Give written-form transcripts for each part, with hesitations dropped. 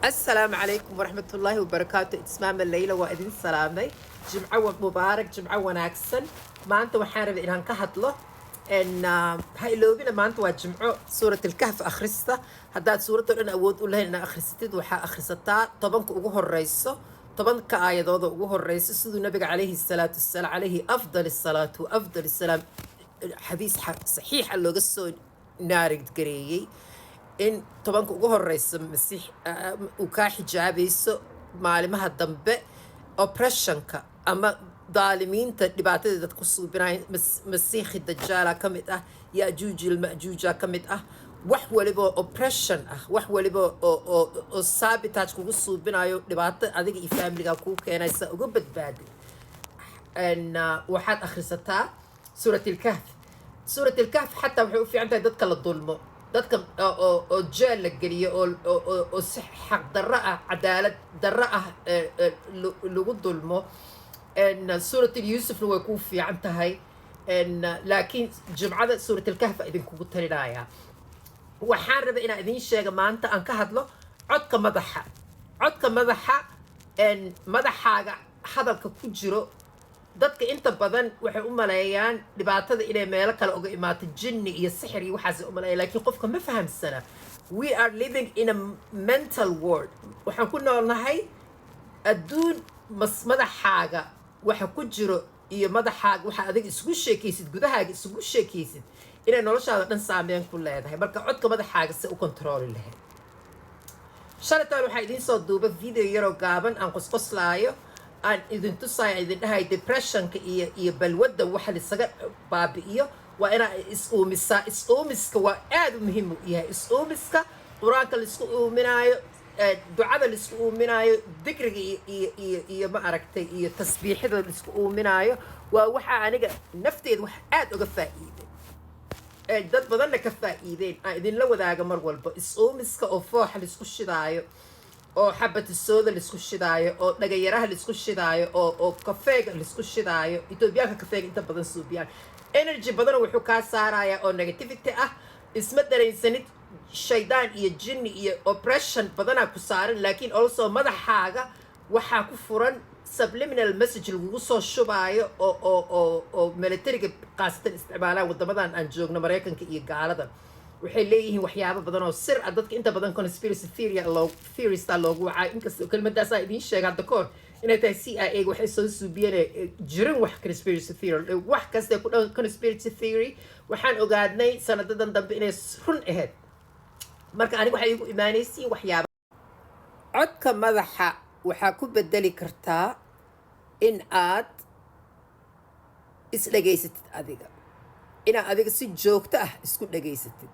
السلام عليكم ورحمة الله وبركاته. إتمام الليلة وإذن سلامي جمعة مبارك جمعة وناكسن ما أنت وحارب إن كهطله إن هاي لو بينا ما أنت وجمعة سورة الكهف أخرسته هذا سورة أنا أود أقولها إن أخرستي وحا أخرستها طبعا كوجه الرئيس طبعا كآية ضاد وجه الرئيس سيد النبي عليه الصلاة والسلام عليه أفضل الصلاة وأفضل السلام حديث صحيح اللي قصه نارك قريي in tobanka ugu horeysa masiix uu kaa xijaabayso maalimaha dambe oppressionka ama daalimiinta dhibaatada dadku suubinaya masiixi dajaala ka mid ah yaajuujil majuuja ka mid ah wax waliba oppression ah wax waliba oo sabotage kugu suubinayo dhibaato adiga iyo familiga kuu keenaysa uga badbaadi waxaad akhrisataa suurat ilkahf xataa waxay u fiican tahay dadka la dulmo dadka oo jeel la geliyo oo si xaq darro ah cadaalad darro ah lagu dulmo suurat yuusufna way kuu fiican tahay laakiin jumcada suurat ilkahf idinkugu talinaya waxaan rabay inaan idiin sheega maanta aan ka hadlo codka madaxa madaxaaga hadalka ku jiro dadka inta badan waxay u maleeyaan dhibaatada inay meelo kale uga imaato jinni iyo sixir iyo waxaas u maleeyaan laakiin qofka ma fahamsana we are living in a mental world waxaan ku noolnahay adduun madaxaaga waxa ku jiro iyo madaxaaga waxa adiga isugu sheekaysid gudahaaga isugu sheekaysid inay noloshaada dhan saameyn ku leedahay marka codka madaxaaga si u controli lahayd shalataan waxaa idiin soo duuba video yaroo gaaban aan qosqoslaayo aan idin tusaaya idin dhahay depressionka iyo balwadda waxa lisaga baabi'iyo waa inaa is-uumisaa is-uumiska waa aad u muhiim u yahay is-uumiska qur-aanka laisku uuminaayo ducada laisku uuminaayo dikriga iyo ma aragtay iyo tasbiixida laisku uuminaayo waa waxaa aniga nafteeda wax aad uga faa'iiday dad badanna ka faa'iideen aan idinla wadaaga mar walba is-uumiska oo fooxa laisku shidaayo oo xabatisooda laisku shidaayo oo dhagayaraha laisku shidaayo oo kafeega laisku shidaayo etoobiyaanka kafeega inta badan suubiyaan energy badan wuxuu kaa saarayaa oo negativity ah isma dareensanid shaydaan iyo jinni iyo oppression badanaa ku saaran laakiin also madaxaaga waxaa ku furan subliminal message lagugu soo shubaayo oo militariga qaasatan isticmaalaan waddamadan aan joogno maraykanka iyo gaalada waxay leeyihiin waxyaabo badan oo sir ah dadka inta badan conspiracy theorist loogu wacaa inkastoo kelmadaasaa idiin sheega hadda kahor inay tahay CIA waxay soo suubiyeen jirin wax conspiracy theory wax kasta ku dhan conspiracy theory waxaan ogaadnay sanadadan dambe inay run ahayd marka aniga waxay igu imaanaysiin waxyaabo codka madaxa waxaa ku bedeli kartaa in aad isdhegaysatid adiga inaad adiga si joogto ah isku dhegaysatid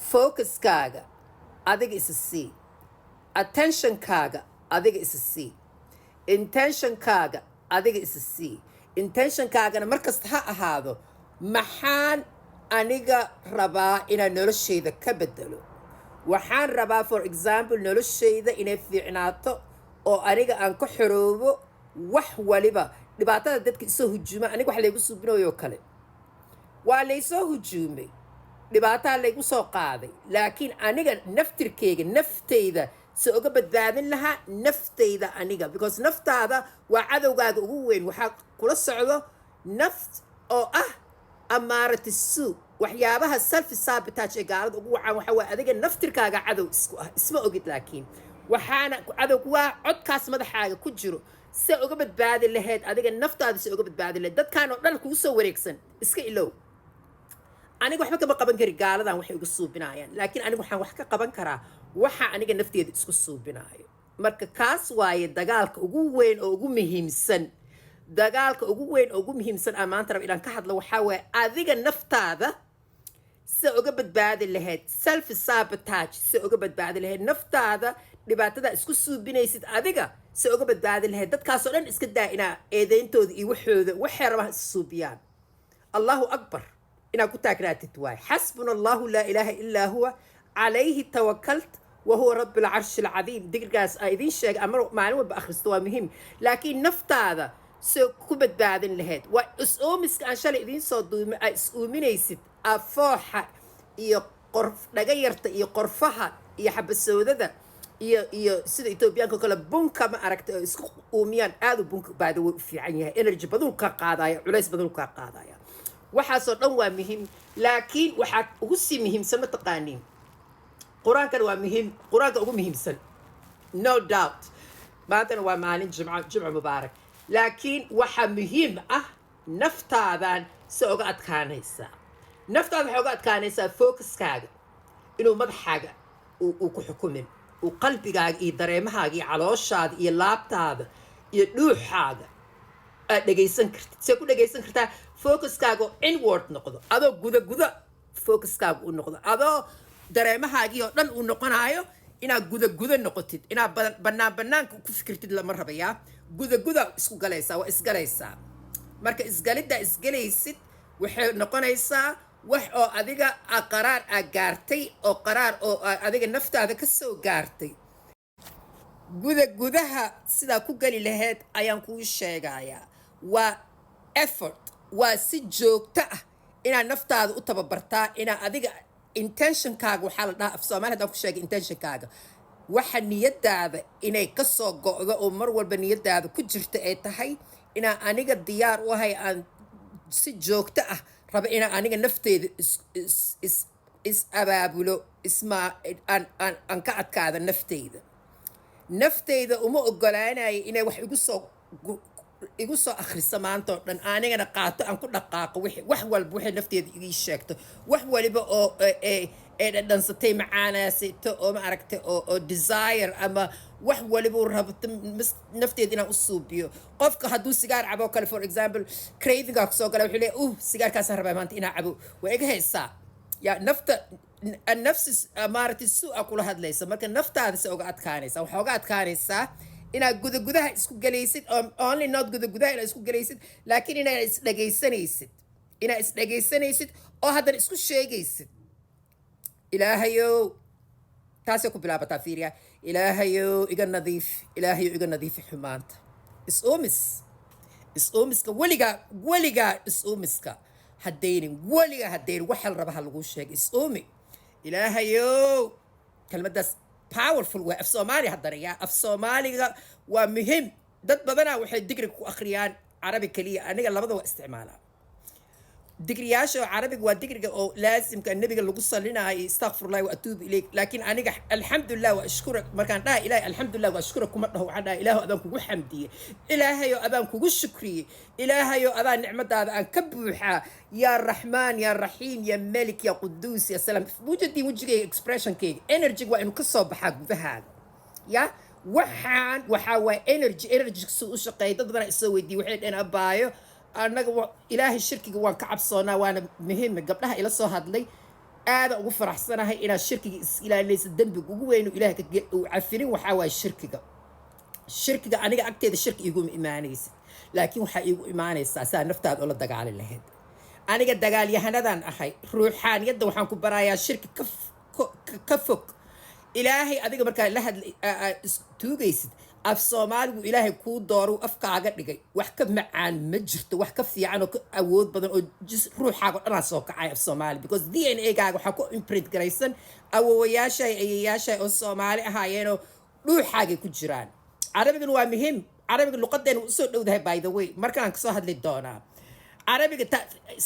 focuskaaga adiga isa sii attentionkaaga adiga isa sii intentionkaaga adiga isa sii intentionkaagana markasta ha ahaado maxaan aniga rabaa inaan noloshayda ka bedelo waxaan rabaa for example noloshayda inay fiicnaato oo aniga aan ka xoroobo wax waliba dhibaatada dadka isoo hujuuma aniga wax laygu suubinayo kale waa laysoo hujuumay dhibaataa laygu soo qaaday laakiin aniga naftirkeyga naftayda si uga badbaadin lahaa naftayda aniga because naftaada waa cadowgaaga ugu weyn waxaa kula socdo naft oo ah amaarati suu waxyaabaha self sabotage ee gaalada ugu wacaan waxa waa adiga naftirkaaga cadow isku ah isma ogid laakiin waxaana cadowgu waa codkaas madaxaaga ku jiro si uga badbaadi lahayd adiga naftaada si uga badbaadi lahayd dadkaan oo dhan kugu soo wareegsan iska ilow aniga waxba kama qaban kari gaaladan waxay ugu suubinayaan laakiin aniga waxaan wax ka qaban karaa waxa aniga nafteeda isku suubinaayo marka kaas waaye dagaalka ugu weyn oo ugu muhiimsan aan maanta raba inaan ka hadlo waxaa waaye adiga naftaada si uga badbaadi lahayd self sabotage si uga badbaadi lahayd naftaada dhibaatada isku suubinaysid adiga si uga badbaadi lahayd dadkaasoo dhan iska daa inaa eedeyntooda iyo waxooda waxay rabaan is suubiyaan allahu akbar inaad ku taagnaatid waay xasbuna allahu laa ilaaha illaa huwa calayhi tawakalt wahuwa rabbi alcarshi alcadiim digrigaas aa idiin sheegay ama maalin walba akhristo waa muhiim laakiin naftaada si ku badbaadin lahayd waa is-uumiska aan shalay idiin soo duumay aa is-uuminaysid afooxa iyo dhaga yarta iyo qorfaha iyo xabasoodada iyo sida Etoobiyaanka kale bunka ma aragtay oo isku uumiyaan aad u bunka baada way u fiican yahay energy badan ka qaadaya culays badan ka qaadaya waxaasoo dhan waa muhiim laakiin waxaa ugu sii muhiimsan ma taqaaniin quraankan waa muhiim quraanka ugu muhiimsan no doubt maantana waa maalin jimco mubaarak laakiin waxaa muhiim ah naftaadan si uga adkaanaysaa naftaada waxay uga adkaanaysaa focuskaaga inuu madaxaaga uu ku xukumin uu qalbigaaga iyo dareemahaaga iyo calooshaada iyo laabtaada iyo dhuuxaaga aad dhegaysan kartid see ku dhegaysan kartaa focuskaaga oo inward noqdo adoo gudaguda focuskaaga u noqdo adoo dareemahaagii oo dhan uu noqonayo inaad gudaguda noqotid inaad banaanka ku fikirtid lama rabayaa gudaguda isku galaysaa waa isgalaysaa marka isgaliddaa isgalaysid waxay noqonaysaa wax oo adiga qaraar gaartay oo qaraar oo adiga naftaada ka soo gaartay gudaha sidaa ku gali lahayd ayaan kuu sheegayaa waa effort waa si joogto ah inaad naftaada u tababartaa inaad adiga intentionkaaga waxaa la dhahaa af Soomaali haddaan ku sheegay intentionkaaga waxa niyadaada inay ka soo go'do oo mar walba niyadaada ku jirta ay tahay inaan aniga diyaar u ahay aan si joogto ah raba inaan aniga nafteeda is abaabulo aan ka adkaada nafteyda uma ogolaanayo inay wax igu soo akhriso maanta oo dhan anigana qaato aan ku dhaqaaqo wax walba waxay nafteeda igi sheegto wax waliba oo ee dhadhansatay macaanaasayto oo ma aragtay oo desire ama wax waliba uu rabto nafteeda inaan u suubiyo qofka hadduu sigaar cabo kale for example craving aa kusoo gala wuxuu leeyahay sigaarkaasaan rabaa maanta inaan cabo waa iga haysaa yaa nafta nafsi maaragtay su-a kula hadlaysa marka naftaada se uga adkaanaysa waxaa uga adkaanaysaa inaad gudaha isku galaysid only not gudaha inaad isku galaysid laakiin inaad isdhegaysanaysid oo haddana isku sheegaysid ilaahayow taasay ku bilaabataa fiiriya ilaahayow iga nadiifi xumaanta is-uumiska weligaa is-uumiska haddaynin waxa la raba ha lagu sheegay is-uumi ilaahayow kelmaddaas powerful way af Soomaali haddana yaa af Soomaaliga waa muhiim dad badanaa waxay digriga ku akhriyaan carabi kaliya aniga labada waa isticmaalaa digriyaasha carabiga waa digriga oo laasimka nabiga lagu salinayo astaghfirullah wa atuubu ilayk laakiin aniga alxamdulillah wa ashkura markaan dhahay ilaahay alxamdulillah wa ashkura kuma dhaho waxaan dhahay ilaahu adaan kugu xamdiye ilaahayo adaan kugu shukriye ilaahayo adaan nicmadaada aan ka buuxaa yaa raxmaan yaa raxiim yaa malik yaa quduus yaa salaam wujudii wejigayga expressionkayga energy waa inuu ka soo baxaa gudahaaga yaa waxaa waa energy soo u shaqeeya dad badan isoo weydiiyey waxay dhaheen abaayo annaga ilaahay shirkiga waan ka cabsoonaa waana muhiim gabdhaha ila soo hadlay aad ugu faraxsanahay inaad shirkiga is ilaalinaysa dambiga ugu weyn ilaahay ka cafirin waxa waa shirkiga aniga agteeda shirki igu iimaanaysa laakiin waxa igu iimaanaysa saa naftaada oo la dagaali lahayd aniga dagaalyahanadaan ahay ruuxaaniyada waxaan ku barayaa shirki ka fog ilaahay adiga markaa la hadlay tuugaysid af Soomaaligu ilaahay kuu dooro afkaaga dhigay wax ka macaan ma jirto wax ka fiican oo ka awood badan oo ruuxaaga dhan soo kacay af Soomaali because DNA-gaaga waxa ku imprint garaysan awoowayaasha ayayaasha oo Soomaali ahaayeen oo dhuuxaaga ku jiraan carabigan waa muhiim carabiga luqadeena u soo dhowdahay by the way markaan ka soo hadli doonaa carabiga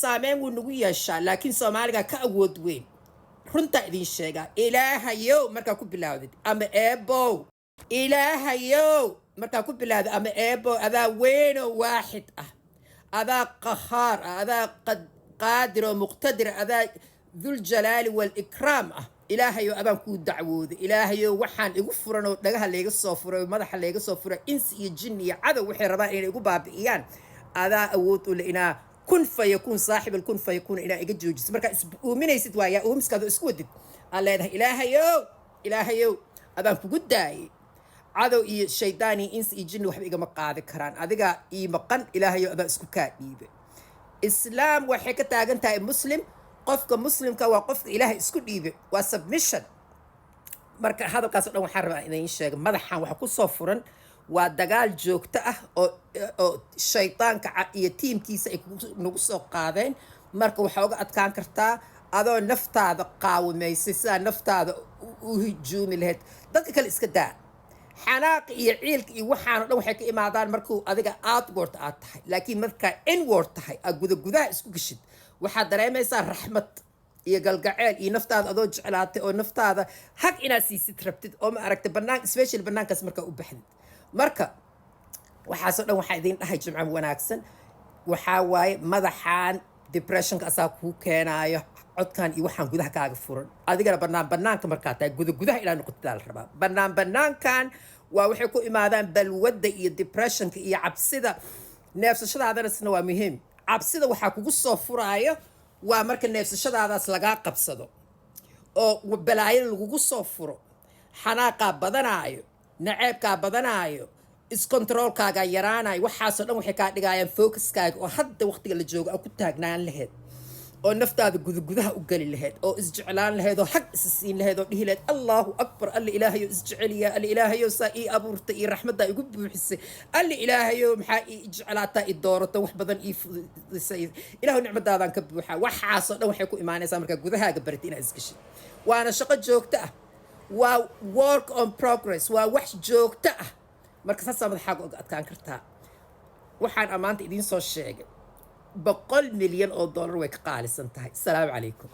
saameyn wuu nagu yeeshaa laakiin Soomaaliga ka awood weyn runta idin sheega ilaahayow markaa ku bilaawdid ama eebow ilaahayow markaa ku bilaawdid ama eebow adaa weyn oo waaxid ah adaa qahaar ah adaa qaadir oo muqtadir adaa dhuljalaali walikraam ah ilaahayow adaan kuu dacwooda ilaahayow waxaan igu furan oo dhagaha layga soo furay madaxa layga soo furay insi iyo jin iyo cadow waxay rabaan inay igu baabi'iyaan adaa awood u le inaa kun fayakun saaxib alkun fayakun inaa iga joojiso markaa uuminaysid waayaa uumiskaada isku wadid aan leedahay ilaahayow adaan kugu daayay cadow iyo shaydaan iyo insi iyo jinni waxba igama qaadi karaan adigaa ii maqan ilaahayow adaan isku kaa dhiibe islaam waxay ka taagan tahay muslim qofka muslimka waa qofka ilaahay isku dhiibe waa submission marka hadalkaasoo dhan waxaan rabaa idiin sheega madaxan waxa ku soo furan waa dagaal joogto ah oo shaydaanka iyo tiimkiisa ay nagu soo qaadeen marka waxaa uga adkaan kartaa adoo naftaada qaawimaysay sidaa naftaada u hijuumi lahayd dadka kale iska daa xanaaq iyo ciilka iyo waxaan oo dhan waxay ka imaadaan markuu adiga outward aad tahay laakiin markaa inward tahay aad gudaha isku geshid waxaad dareemaysaa raxmad iyo galgaceel iyo naftaada adoo jeclaatay oo naftaada hag inaad siisid rabtid oo ma aragtay bannaan special bannaankaas markaa u baxdid marka waxaasoo dhan waxaa idiin dhahay jimco wanaagsan waxaa waaye madaxaan depressionka asaa kuu keenaayo codkan iyo waxaan gudaha kaaga furan adigana bannaanka markaa tahay gudaha inaa noqotidaa la rabaa bannaankan waa waxay ku imaadaan balwadda iyo depressionka iyo cabsida neefsashadaadana waa muhiim cabsida waxaa kugu soo furaayo waa marka neefsashadaadaas lagaa qabsado oo balaayo lagugu soo furo xanaaqaa badanaayo naceebkaa badanaayo iskontaroolkaagaa yaraanayo waxaasoo dhan waxay kaa dhigayaan focuskaaga oo hadda waqtiga la joogo aa ku taagnaan lahayd oo naftaada gudaha u geli lahayd oo isjeclaan lahayd oo xag isa siin lahayd oo dhihi lahayd allahu akbar alla ilaahayo isjeceliya alla ilaahayo saa ii abuurtay iyo raxmaddaa igu buuxisay alla ilaahayo maxaa ii jeclaataa i doorato wax badan ii fudisay ilaahu nicmadaadaan ka buuxaa waxaasoo dhan waxay ku imaanaysaa markaa gudahaaga barita inaad isgeshid waana shaqo joogto ah waa work on progress waa wax joogto ah marka saasaa madaxaaga oga adkaan kartaa waxaan ammaanta idiin soo sheegay $100 milyan way ka qaalisan tahay. Assalaamu calaykum.